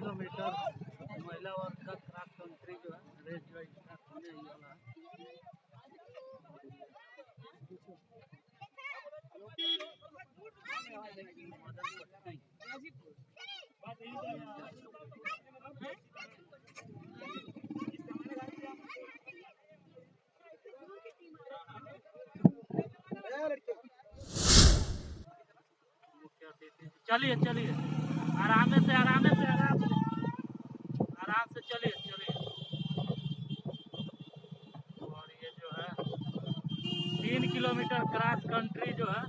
Kilometre महिला वर्ग का क्रॉस कंट्री जो है रेस जो स्टार्ट होने ही वाला है। चलिए चलिए आराम से चलिए चलिए। और ये जो है 3 किलोमीटर क्रॉस कंट्री जो है,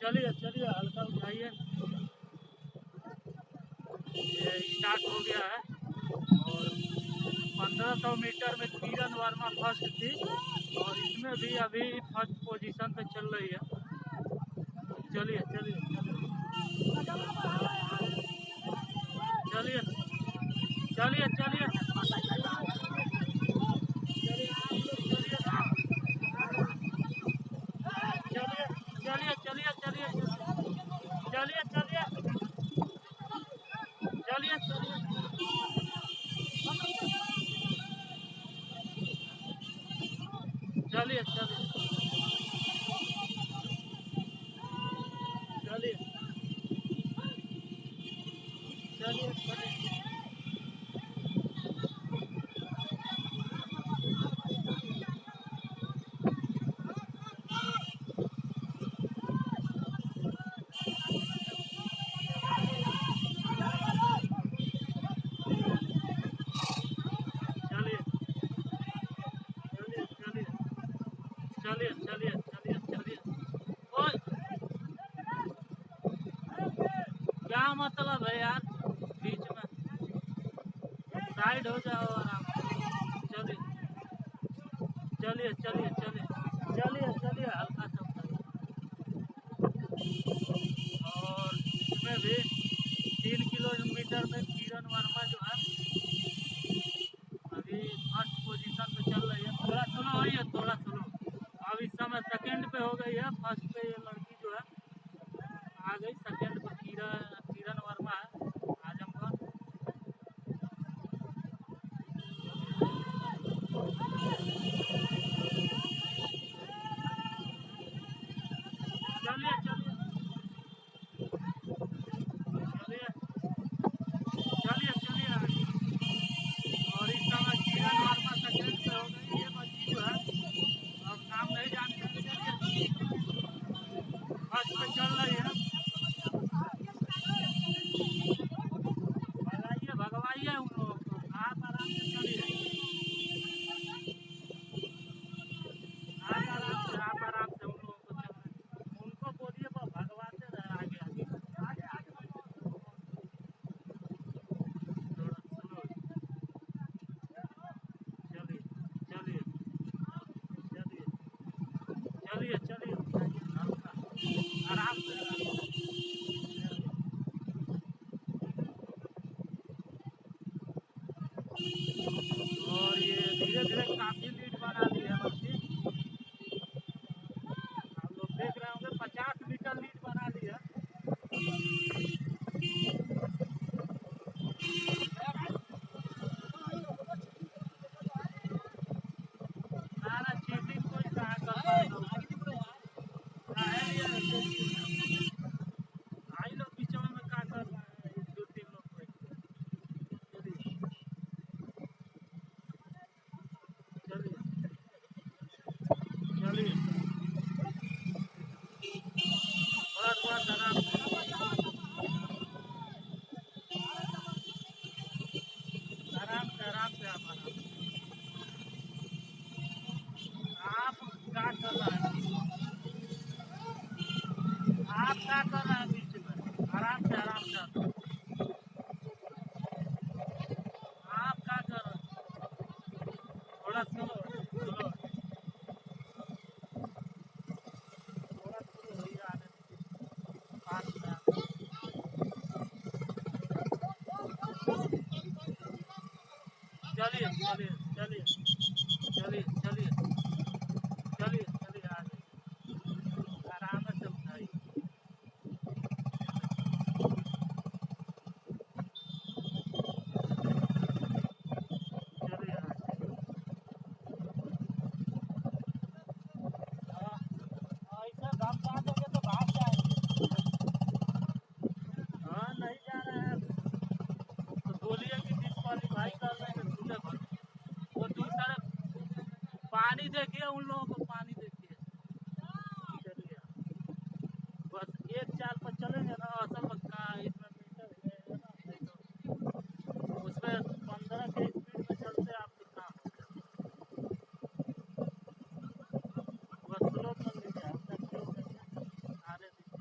चलिए चलिए हल्का उठाइए। ये स्टार्ट हो गया है और 1500 मीटर में किरण वर्मा फर्स्ट थी और इसमें भी अभी फर्स्ट पोजीशन पे चल रही है। चलिए चलिए चलिए चलिए चलिए चलिए चलिए चलिए चलिए चलिए चलिए चलिए चलिए चलिए चलिए चलिए चलिए। ओए क्या मतलब है यार, बीच में साइड हो जाओ आराम से। चलिए चलिए चलिए चलिए चलिए चलिए हल्का सा उठाइए। और इसमें भी 3 किलोमीटर में किरण वर्मा जो है अभी फर्स्ट पोजीशन पे चल रही है। थोड़ा स्लो होइए, थोड़ा स्लो। अब इस समय सेकंड पे हो गई है, फर्स्ट पे ये लड़की जो है आ गई, सेकंड पे किरण वर्मा है आजमगढ़। चलिए चलिए चलिए चलिए चलिए। और इस समय किरण वर्मा सेकंड पे हो गई, ये बच्ची जो है अब नाम नहीं जानते। चलिए फर्स्ट पे चल रही है। भगवाइए उन लोगों को, आप आराम से चलिए। आप आराम से उन लोगों को चलने, उनको बोलिए वो भगवाते रहे आगे आगे। थोड़ा स्लो चलिए चलिए चलिए चलिए चलिए हल्का आराम से और ये धीरे धीरे काफी लीड बना ली है बच्ची। आप लोग देख रहे होंगे 50 मीटर लीड बना ली है। सारा चीटिंग कोई कहा कर पाएगा। आई लोग बीचों में क्या कर रहा है, 2-3 लोग को। चलिए चलिए चलिए थोड़ा थोड़ा आराम से आराम से आराम से आप क्या कर रहे हैं, आप क्या कर रहे हैं बीच में, आराम से आप क्या कर रहे हैं, थोड़ा स्लो स्लो थोड़ा स्लो भैया आने पास में चलिए चलिए चलिए चलिए चलिए चलिए चलिए आगे आराम से उठाइए। उन लोगों को पानी देखिए। चलिए बस एक चाल पर चलेंगे ना, असल में इसमें मीटर है ना, नहीं तो उसमें 15 के स्पीड में चलते आपके काम हो जाए। बस स्लो कर लीजिए, हल्का स्लो करिए, आने दीजिए।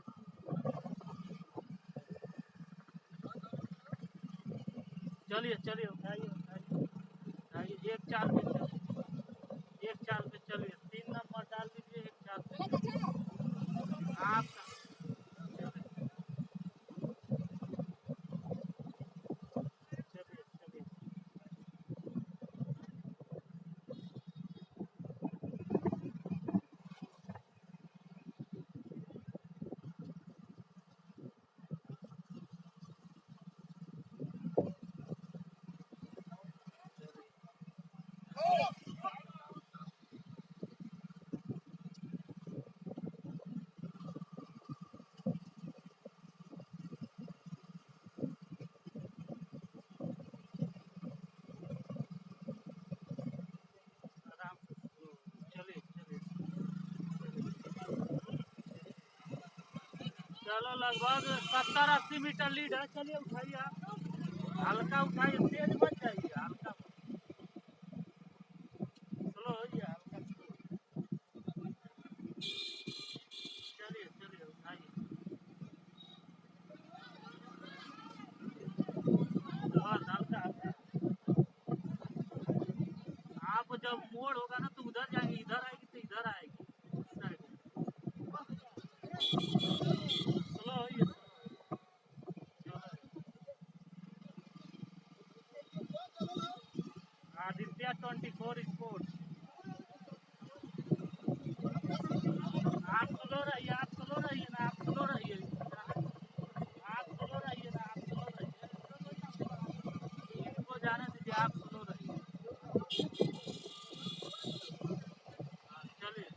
चलिए चलिए, उठाइए उठाइए उठाइए, एक चाल पे चलिए, एक चाल पे चलिए, 3 नंबर डाल दीजिए, एक चाल पे आपका। चलिए चलिए, आराम से स्लो, चलिए चलिए। चलो लगभग 70-80 मीटर लीड है। चलिए उठाइए आप, हल्का उठाइए, तेज मत जाइए, हल्का स्लो होइए, हल्का स्लो। चलिए चलिए उठाइए, बस हल्का हल्का। आप जब मोड़ होगा ना तो उधर जाएंगे, इधर आएगी तो इधर आएगी, इस साइड स्लो होइए। आदित्य 24 स्पोर्ट्स। आप स्लो रहिए, आप स्लो रहिए ना, आप स्लो रहिए, आप स्लो रहिए ना, आप स्लो रहिए, इनको जाने दीजिए, आप स्लो रहिए। हाँ, चलिए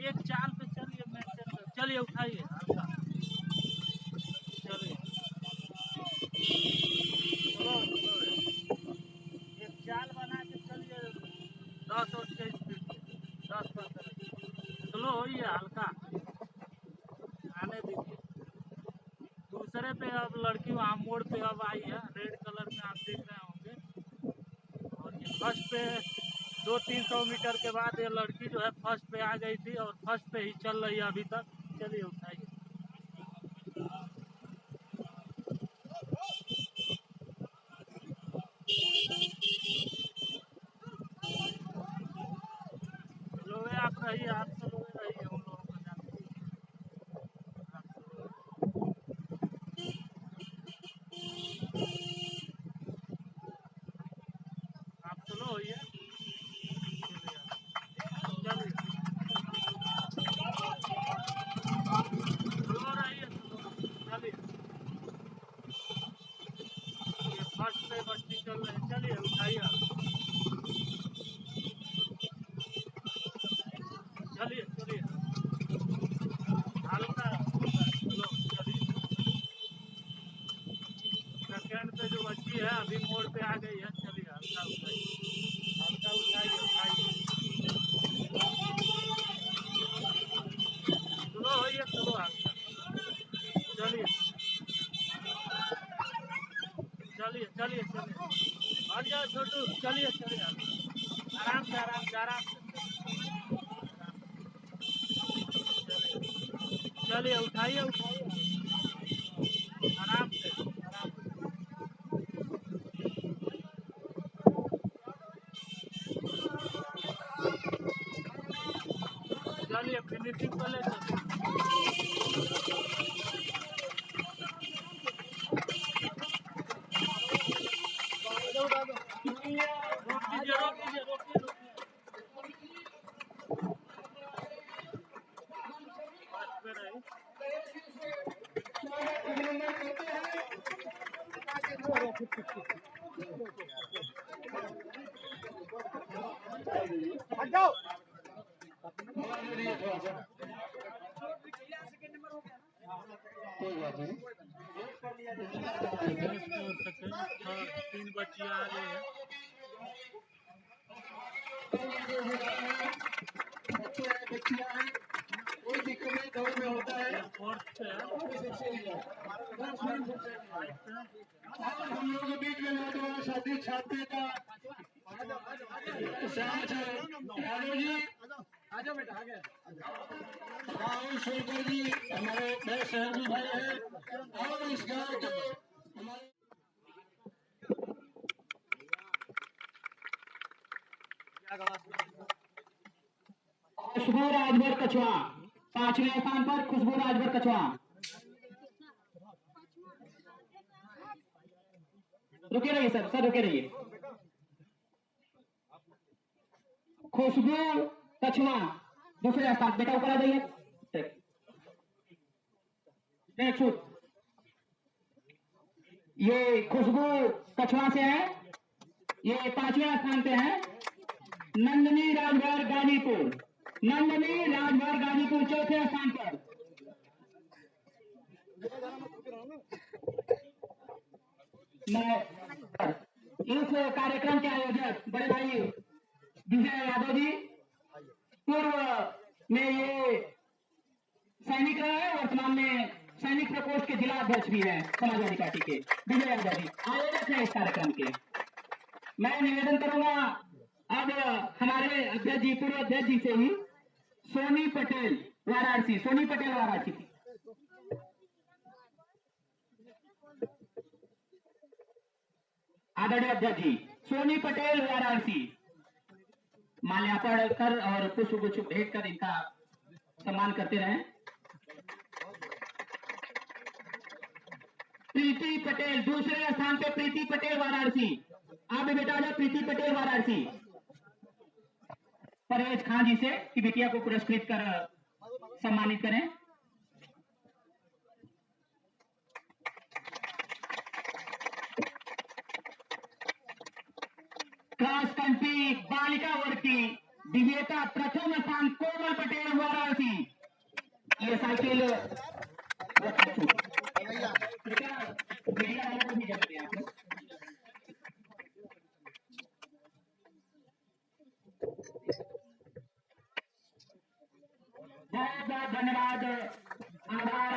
एक चाल पे चलिए, मेंटेन कर, चलिए उठाइए हल्का, चलिए स्लो स्लो है। एक चाल बना के चलिए, 10 और के स्पीड पे, 10-15 स्लो होइए, हल्का आने दीजिए। दूसरे पे अब लड़की वहाँ मोड़ पे अब आई है, रेड कलर में आप देख रहे होंगे। और ये फर्स्ट पे 200-300 मीटर के बाद ये लड़की जो है फर्स्ट पे आ गई थी और फर्स्ट पे ही चल रही है अभी तक। चलिए उठाइए, स्लो है, आप रहिए, आप स्लो रहिए, उन लोगों को जाने दीजिए, आप स्लो आप स्लो होइए। चलिए स्लो रहिए, स्लो चलिए। ये फर्स्ट पे बच्ची चल रही है, चलिए उठाइए आप। चलिए चलिए, हल्का स्लो, चलिए। सेकेंड पे जो बच्ची है अभी मोड़ पे आ गई है, चलिए हल्का उठाइए, हल्का उठाइए उठाइए, स्लो होइए, स्लो हल्का। चलिए चलिए चलिए चलिए, हट जाओ छोटू, चलिए चलिए, आराम से आराम से आराम से, चलिए उठाइए उठाइए, आराम से आराम से। चलिए फिनिशिंग को ले चलिए, रोक दीजिए रोक दीजिए रोकिए रोकिए, फर्स्ट पे रही। सेकंड 3 बच्चियां आ गई है। लड़के हैं, बच्चियां हैं, कोई दिक्कत नहीं, दौड़ में होता है। फोर्थ है। और हम लोगों के बीच में नौजवान साथी छात्र का साथ है यादव जी, आ जाओ बेटा, आ गए। राहुल शंकर जी हमारे नए सहयोगी भाई हैं और इस गांव के हमारे खुशबू राजभर कछुआ 5वें स्थान पर खुशबू राजभर कछुआ। रुके रहिए सर, सर रुके रहिए। खुशबू कछुआ दूसरे स्थान, बेटा ऊपर आ जाइए। ये खुशबू कछुआ से है, ये 5वें स्थान पे है। नंदनी राजभर गाजीपुर, नंदनी राजभर गाजीपुर 4थे स्थान पर। मैं इस कार्यक्रम के आयोजक बड़े भाई विजय यादव जी, पूर्व में ये सैनिक रहे, वर्तमान में सैनिक प्रकोष्ठ के जिला अध्यक्ष भी हैं समाजवादी पार्टी के। विजय यादव जी आयोजक हैं इस कार्यक्रम के। मैं निवेदन करूंगा अब हमारे अध्यक्ष जी, पूर्व अध्यक्ष जी से ही, सोनी पटेल वाराणसी, सोनी पटेल वाराणसी की आदरणीय अध्यक्ष जी सोनी पटेल वाराणसी माल्यार्पण कर और पुष्प गुच्छ भेंट कर इनका सम्मान करते रहे। प्रीति पटेल दूसरे स्थान पे, प्रीति पटेल वाराणसी। आप भी बेटा जाओ, प्रीति पटेल वाराणसी। परवेज खान जी से कि बिटिया को पुरस्कृत कर सम्मानित करें। क्रॉस कंट्री बालिका वर्ग की विजेता प्रथम स्थान कोमल पटेल वाराणसी। ये साइकिल बहुत बहुत धन्यवाद। आभार।